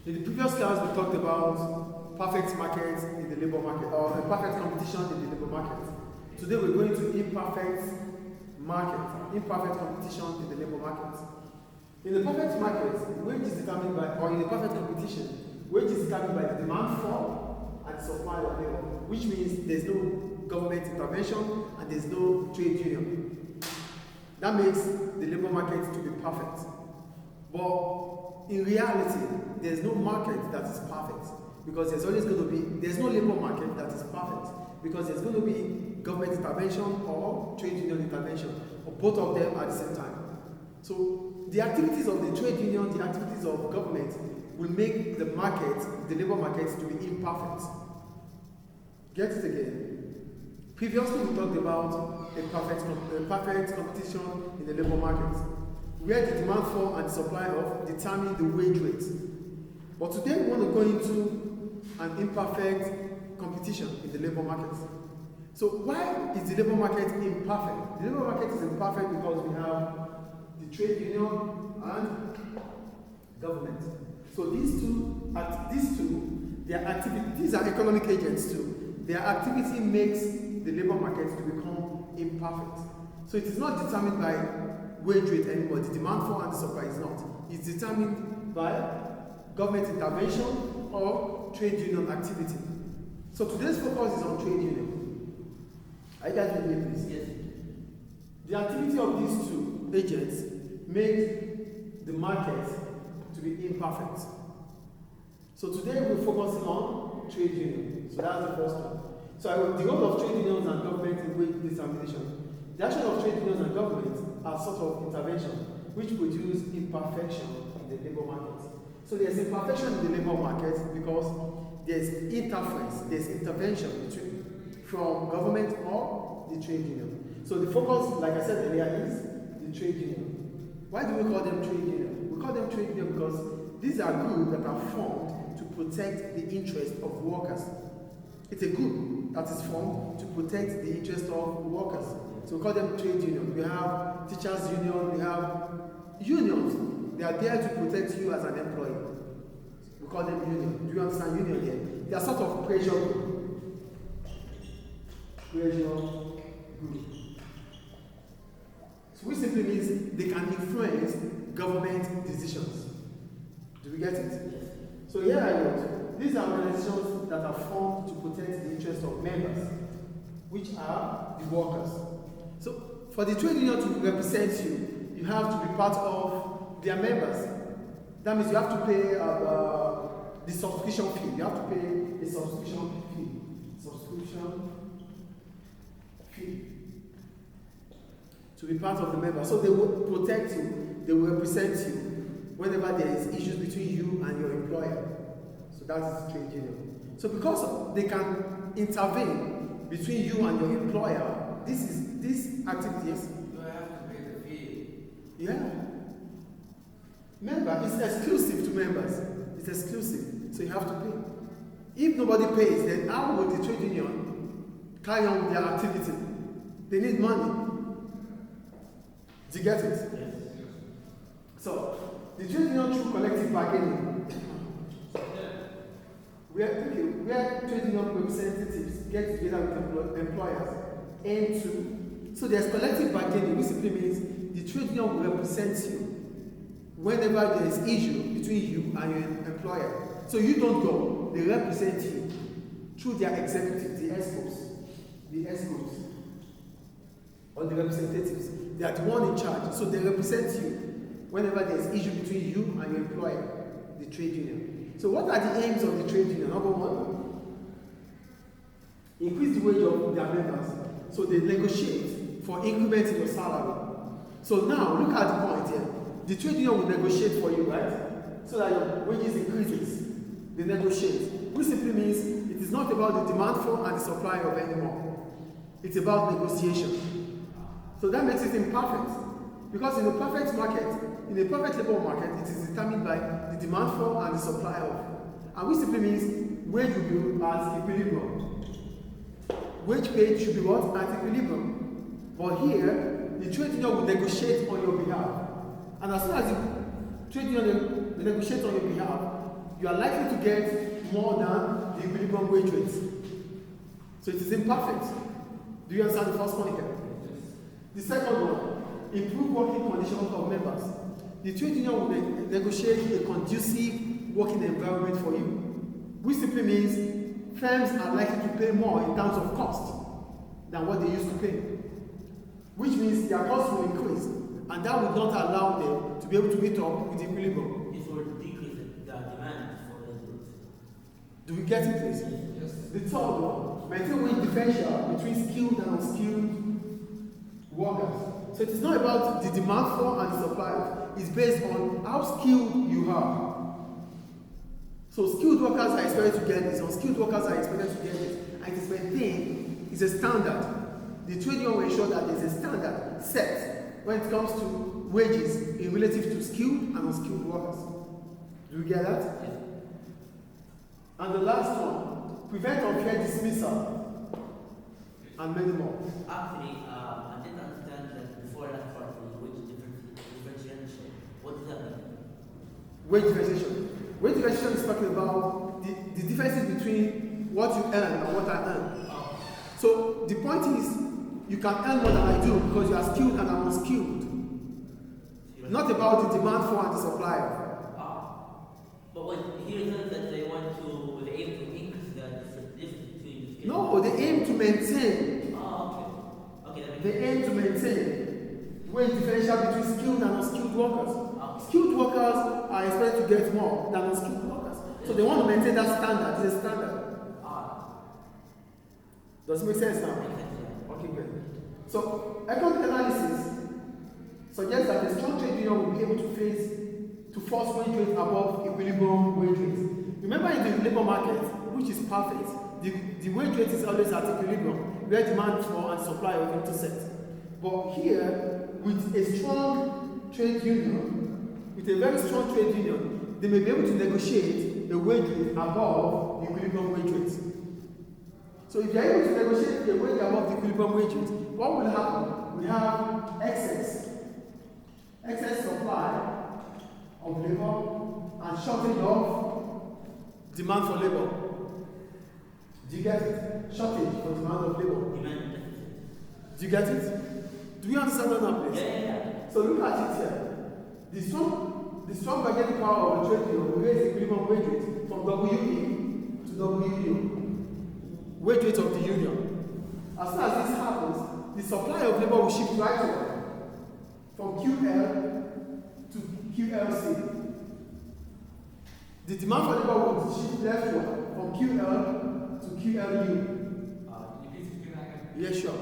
In the previous class, we talked about perfect markets in the labor market, or perfect competition in the labor market. Today, we're going to imperfect competition in the labor market. In the perfect market, wage is determined by, or in the perfect competition, wage is determined by the demand for and the supply of labor, which means there's no government intervention and there's no trade union. That makes the labor market to be perfect. But in reality, there's no market that is perfect, because there's always going to be, there's no labor market that is perfect, because there's going to be government intervention or trade union intervention, or both of them at the same time. So the activities of the trade union, the activities of government will make the market, the labor market, to be imperfect. Get it again. Previously we talked about a perfect competition in the labor market, where the demand for and supply of determine the wage rate. But today we want to go into an imperfect competition in the labor market. So why is the labor market imperfect? The labor market is imperfect because we have the trade union and government. So these are economic agents too. Their activity makes the labor market to become imperfect. So it is not determined by wage rate anymore. The demand for and the supply is not. It's determined by government intervention or trade union activity. So today's focus is on trade union. Are you guys with me, please? Yes. The activity of these two agents make the market to be imperfect. So today we're focusing on trade union. So that's the first one. So the role of trade unions and government in wage determination. The action of trade unions and government are sort of intervention, which produce imperfection in the labor market. So there's imperfection in the labor market because there's interference, there's intervention from government or the trade union. So the focus, like I said earlier, is the trade union. Why do we call them trade union? We call them trade union because these are groups that are formed to protect the interest of workers. It's a group that is formed to protect the interest of workers. So we call them trade union. We have teachers union, we have unions. They are there to protect you as an employee. We call them union. Do you understand union here? They are sort of pressure group. Pressure group. So which simply means they can influence government decisions. Do we get it? Yes. So here I wrote, these are organizations that are formed to protect the interests of members, which are the workers. So for the trade union to represent you, you have to be part of their members. That means you have to pay the subscription fee. You have to pay a subscription fee. Subscription fee. To be part of the member. So they will protect you, they will represent you whenever there is issues between you and your employer. So that is trade union. So because they can intervene between you and your employer, these activities. Do I have to pay the fee? Yeah. Member, it's exclusive to members. It's exclusive. So you have to pay. If nobody pays, then how will the trade union carry on with their activity? They need money. Do you get it? Yes. So the trade union through collective bargaining. Where trade union representatives get together with employers aim to. So there's collective bargaining, which simply means the trade union will represent you whenever there is issue between you and your employer. So you don't go, they represent you through their executive, the ESCOs, or the representatives. They are the one in charge. So they represent you whenever there is issue between you and your employer, the trade union. So what are the aims of the trade union? Number one, increase the wage of their members. So they negotiate for increment in your salary. So now, look at the point here. The trade union will negotiate for you, right? So that your wages increases. They negotiate. Which simply means it is not about the demand for and the supply of anymore. It's about negotiation. So that makes it imperfect. Because in a perfect market, in a perfect labor market, it is determined by the demand for and the supply of. And which simply means wage will be at equilibrium. Wage paid should be what? At equilibrium. But here, the trade union will negotiate on your behalf. And as soon as the trade union negotiates on your behalf, you are likely to get more than the equilibrium wage rate. So it is imperfect. Do you understand the first point here? The second one, improve working conditions of members. The trade union will negotiate a conducive working environment for you, which simply means firms are likely to pay more in terms of cost than what they used to pay, which means their costs will increase, and that would not allow them to be able to meet up with the equilibrium. This will decrease the demand for the goods. Do we get it, please? Yes. The third one, maintain wage differential between skilled and unskilled workers. So it is not about the demand for and the supply. It's based on how skilled you are. So skilled workers are expected to get this, unskilled workers are expected to get this, and it is maintained, it's a standard. The trade union will ensure that there's a standard set when it comes to wages in relative to skilled and unskilled workers. Do you get that? Yes. And the last one, prevent unfair dismissal, and many more. Actually, I didn't understand that before that part, the wage differentiation. What does that mean? Wage differentiation. Wage differentiation is talking about the differences between what you earn and what I earn. So the point is, you can earn more than I do because you are skilled and I'm unskilled. Not about the demand for and the supply of. But what here it says that they want to, they aim to increase the difference between the No, they aim to maintain. Okay, that makes They aim to maintain wage differential between skilled and unskilled workers. Skilled workers are expected to get more than unskilled workers. So they want to maintain that standard. It's a standard. Does it make sense now? Okay, great. So economic analysis suggests that the strong trade union will be able to force wage rates above equilibrium wage rates. Remember in the labor market, which is perfect, the wage rate is always at equilibrium, where demand for and supply are intersect. But here, with a strong trade union, with a very strong trade union, they may be able to negotiate a wage rate above the equilibrium wage rate. So if you are able to negotiate a wage above the equilibrium wage rate, what will happen? We have excess supply of labor and shortage of demand for labor. Do you get it? Shortage for demand of labor. Do you get it? Do you understand that now, please? Yeah. So look at it here. The strong bargaining power of the trade union will raise the equilibrium wage rate from WE to WU. Wage rate of the union. As soon as this happens, the supply of labor will shift rightward from QL to QLC. The demand for labor will shift leftward from QL to QLU. Yeah, sure.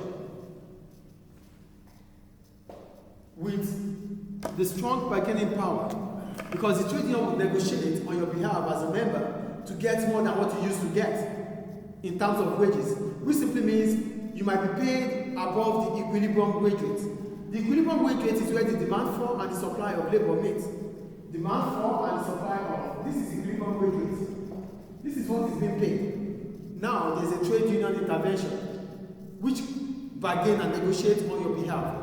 With the strong bargaining power, because the trade union will negotiate on your behalf as a member to get more than what you used to get in terms of wages, which simply means you might be paid above the equilibrium wage rate. The equilibrium wage rate is where the demand for and the supply of labor meet. Demand for and the supply of, this is equilibrium wage rate. This is what is being paid. Now there's a trade union intervention which bargain and negotiate on your behalf.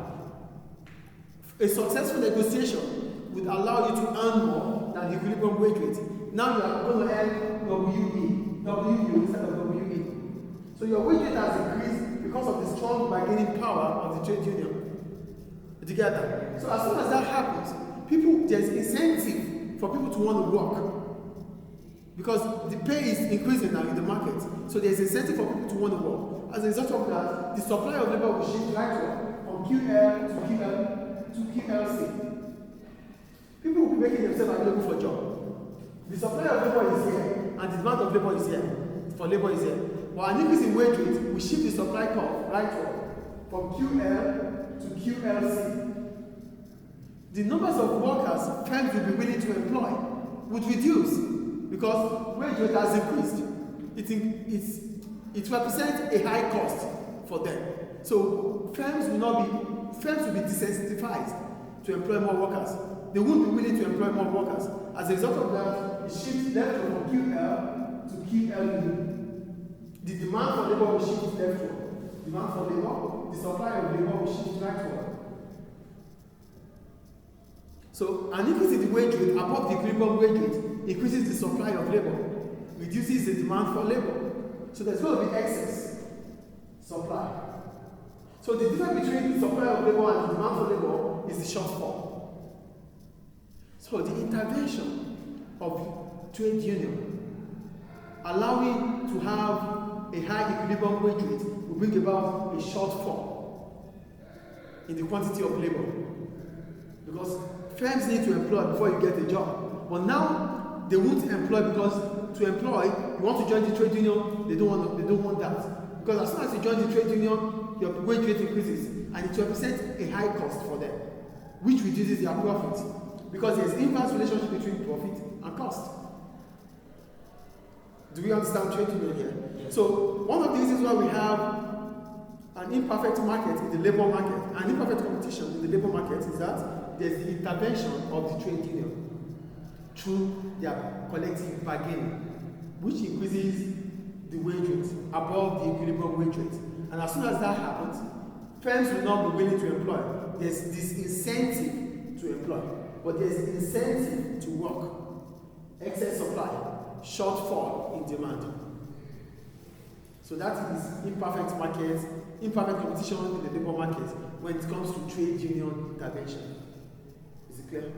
A successful negotiation would allow you to earn more than the equilibrium wage rate. Now you are going to earn WU instead of WE. So your wage rate has increased because of the strong bargaining power of the trade union. Together. So as soon as that happens, there's incentive for people to want to work. Because the pay is increasing now in the market. So there's incentive for people to want to work. As a result of that, the supply of labor will shift rightward from QL to QLC. People will be making themselves available for job. The supply of labor is here, and the demand of labor is here. For labor is here. But an increase in wage rate will shift the supply curve rightward from QL to QLC. The numbers of workers firms will be willing to employ would reduce because wage rate has increased. It represents a high cost for them. So firms will be desensitized to employ more workers. They won't be willing to employ more workers. As a result of that, it shifts left from QL to QLU. The demand for labor will shift leftward. Demand for labor, the supply of labor will shift rightward. So an increase in the wage rate above the equilibrium wage rate increases the supply of labor, reduces the demand for labor. So there's going to be excess supply. So the difference between the supply of labor and the demand for labor is the shortfall. So the intervention of trade union, allowing to have a high equilibrium wage rate, will bring about a shortfall in the quantity of labor. Because firms need to employ before you get a job. But now they won't employ, because to employ, you want to join the trade union, they don't want that. Because as soon as you join the trade union, your wage rate increases and it represents a high cost for them, which reduces their profit. Because there's inverse relationship between profit and cost. Do we understand trade union here? Yes. So one of the reasons why we have an imperfect market in the labor market, an imperfect competition in the labor market, is that there's the intervention of the trade union through their collective bargaining, which increases the wage rate above the equilibrium wage rate. And as soon as that happens, firms will not be willing to employ. There's this incentive to employ, but there's incentive to work. Excess supply, shortfall in demand. So that is imperfect market, imperfect competition in the labor market when it comes to trade union intervention. Is it clear?